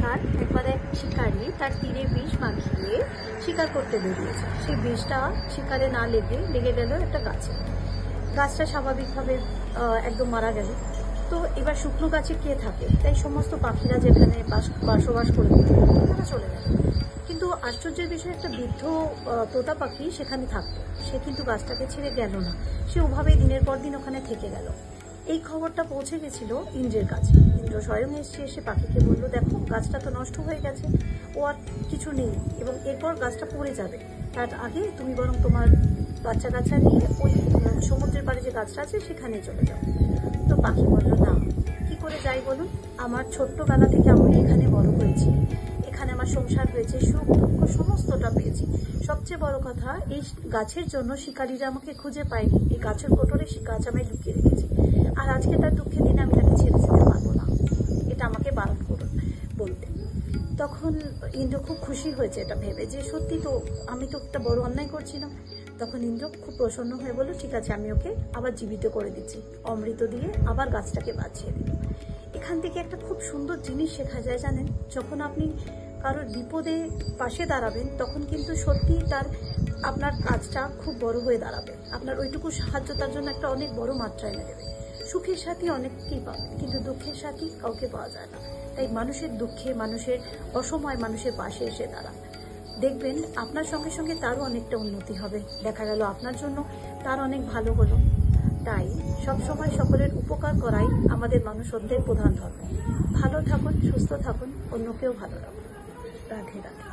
এখানকার একবার এক শিকারী তার তীরে বিষ মাখিয়ে শিকার করতে বেরিয়েছে। সেই বিষটা শিকারে না লেগে গেল একটা গাছে। গাছটা স্বাভাবিকভাবে একদম মারা গেল। তো এবার শুকনো গাছে কে থাকে, তাই সমস্ত পাখিরা যেখানে বসবাস করে তারা চলে গেল। কিন্তু আশ্চর্যের বিষয়, একটা বৃদ্ধ তোতা পাখি সেখানে থাকতো। সে কিন্তু গাছটাকে ছেড়ে গেল না, সে ওভাবেই দিনের পর দিন ওখানে থেকে গেল। এই খবরটা পৌঁছে গেছিল ইন্দ্রের কাছে। ইন্দ্র স্বয়ং এসে পাখিকে বলল, দেখো গাছটা তো নষ্ট হয়ে গেছে, ও আর কিছু নেই এবং এরপর গাছটা পড়ে যাবে। তার আগে তুমি বরং তোমার বাচ্চা কাচ্চা নিয়ে ওই সমুদ্রের পাড়ে যে গাছটা আছে সেখানে চলে যাও। তো পাখি বলল, না, কি করে যাই বলুন, আমার ছোট্টবেলা থেকে আমি এখানে বড় হয়েছি, এখানে আমার সংসার হয়েছে, সুখ দুঃখ সমস্তটা পেয়েছি। সবচেয়ে বড় কথা, এই গাছের জন্য শিকারীরা আমাকে খুঁজে পায়নি, এই গাছের কোটরে গাছ আমায় লুকিয়ে রেখেছি। আর আজকে তার দুঃখের দিনে আমি তাকে ছেড়ে যেতে পারবো না, এটা আমাকে বারণ করুন বলতে। তখন ইন্দ্র খুব খুশি হয়েছে এটা ভেবে যে সত্যি তো, আমি তো একটা বড় অন্যায় করছিলাম। তখন ইন্দ্র খুব প্রসন্ন হয়ে বলল, ঠিক আছে, আমি ওকে আবার জীবিত করে দিচ্ছি। অমৃত দিয়ে আবার গাছটাকে বাঁচিয়ে দিল। এখান থেকে একটা খুব সুন্দর জিনিস শেখা যায়, জানেন, যখন আপনি কারোর বিপদে পাশে দাঁড়াবেন তখন কিন্তু সত্যি আপনার কাজটা খুব বড় হয়ে দাঁড়াবে। আপনার ওইটুকু সাহায্য তার জন্য একটা অনেক বড় মাত্রা এনে দেবে। সুখের সাথী অনেককেই পাবে, কিন্তু দুঃখের সাথী কাউকে পাওয়া যায় না। তাই মানুষের দুঃখে, মানুষের অসময় মানুষের পাশে এসে দাঁড়ান, দেখবেন আপনার সঙ্গে সঙ্গে তারও অনেকটা উন্নতি হবে। দেখা গেল আপনার জন্য তার অনেক ভালো হলো। তাই সবসময় সকলের উপকার করাই আমাদের মানুষদের প্রধান ধর্ম। ভালো থাকুন, সুস্থ থাকুন, অন্যকেও ভালো রাখুন। রাধে রাধে।